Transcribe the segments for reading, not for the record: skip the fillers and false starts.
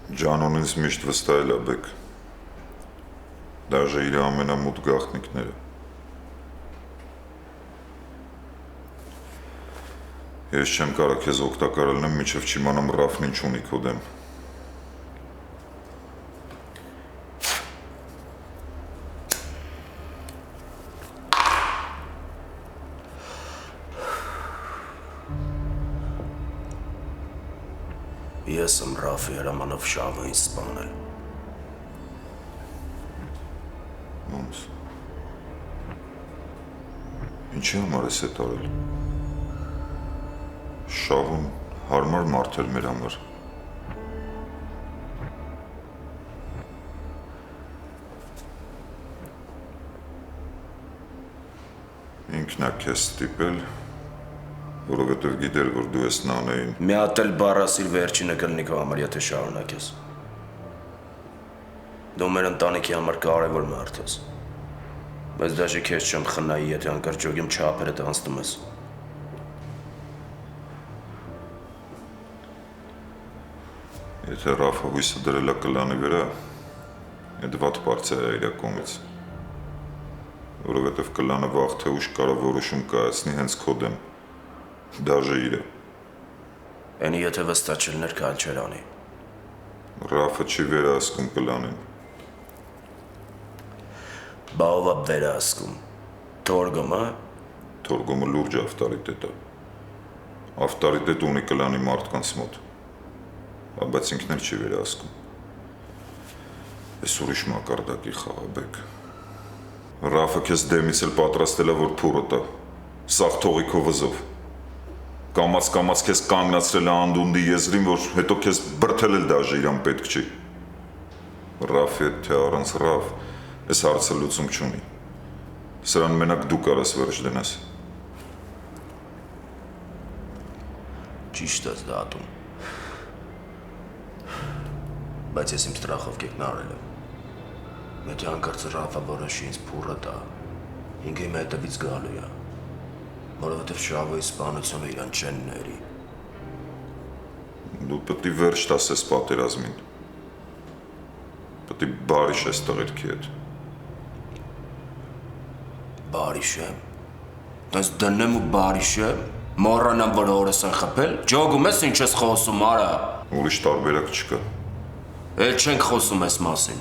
Ջանոն ինձ միշտ վստահել է բեք, դաժե իր ամենամուտ գաղտնիքները։ Ես չեմ կարող քեզ օգտակար լինեմ, մինչև չիմանամ Ռաֆն ինչ ունի քո դեմ։ Ես եմ Ռաֆի հրամանով շավը ինձ սպանել։ Ոնց։ Ինչի համար ես էդ արել։ Շավուն հարմար մարդ էր մեր համար։ Ինքն է քեզ ստիպել, որովհետև գիտեր, որ դու ես նանեին։ Մի հատ էլ բառ ասիր վերջինը կլինի քո համար, եթե շարունակես։ Դու մեր ընտանիքի համար կարևոր մարդ ես։ Բայց դաժե քեզ չեմ խնայի, եթե անկարճ իմ չափերը անցնում ես։ Եթե Ռաֆը հույսը դրել է կլանի վրա, այդ վատ պարծա է իր կողմից։ Որովհետև կլանը վաղ թե ուշ կարող որոշում կայացնի հենց քո դեմ։ Դաժե իրը։ Էնի եթե վստահ չլներ, կան չեր անի։ Ռաֆը չի վերահսկում կլանին։ Բա ով է վերահսկում։ Թորգոմը։ Թորգոմը լուրջ ավտորիտետ է։ Ավտորիտետ ունի կլանի մարդկանց մոտ։ Բայց ինքն էլ չի վերահսկում։ Ես ուրիշ մակարդակի խաղաբեկ։ Ռաֆը քեզ դեմից էլ պատրաստել է, որ փուրը տա, սաղ թողի քո վզով։ Կամաց քեզ կանգնացրել է անդունդի եզրին, որ հետո քեզ բրդել էլ դաժե իրան պետք չի։ Ռաֆի հետ թե առանց Ռաֆ, ես հարցը լուծում չունի։ Սրան մենակ դու կարաս վերջ դնես։ Ճիշտ ես դատում։ Բայց ես իմ ստրախով կեքն արել եմ։ Եթե անկարծ Ռաֆը որոշի ինձ փուրը տա, ինքը իմ հետևից գալու է, որովհետև շավոյի սպանությունը իրան չեն ների։ Դու պետք է վերջ տաս ես պատերազմին։ Պետք է բարիշ ես տղերքի հետ։ Բարիշ եմ։ Տես դնեմ ու բարիշ եմ, մոռանամ, որ օրս են խփել, ջոգում ես ինչ ես խոսում, արա։ Ուրիշ տարբերակ չկա։ Էլ չենք խոսում ես մասին։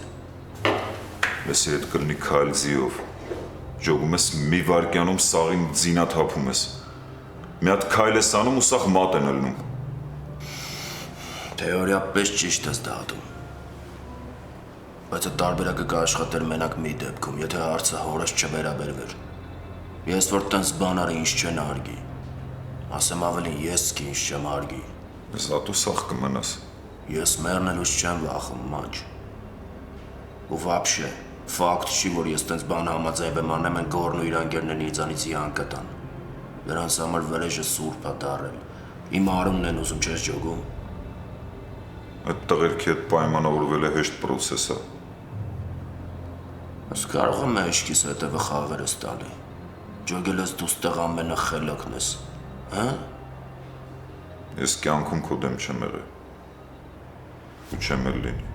Ես հետ կլնի քայլ ձիով։ Ջոգում ես մի վարկյանում սաղին ձինա թափում ես։ Մի հատ քայլ ես անում ու սաղ մատ են ելնում։ Թեորիապես ճիշտ ես դատում։ Բայց այդ տարբերակը կաշխատեր մենակ մի դեպքում, եթե հարցը հորս չվերաբերվեր։ Ես որ տենց բանարը ինչ չեն հարգի։ Ասեմ ավելին ես კი ինչ չեմ հարգի։ Զատու սաղ կմնաս։ Ես մեռնելուց չեմ վախում, մանչ։ Ու վաբշե, ֆակտ չի, որ ես տենց բան համաձայնվեմ անեմ են գորն ու իր անգերներն ինձանից յանքը տան։ Նրանց համար վրեժը սուրբ է դառել։ Իմ արունն են ուզում չես ջոգում։ Այդ տղերքի հետ պայմանավորվել է հեշտ պրոցես է։ Ես կարող եմ էշքիս հետևը խաղերս տալի։ Ջոգել ես դու ստեղ ամենախելոքն ես, հա՞։ Ես կյանքում քո դեմ չեմ եղել։ Ու չեմ էլ լինի։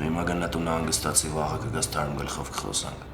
Հիմա գնա տունը հանգստացի, վաղը կգաս թարմ գլխով կխոսանք։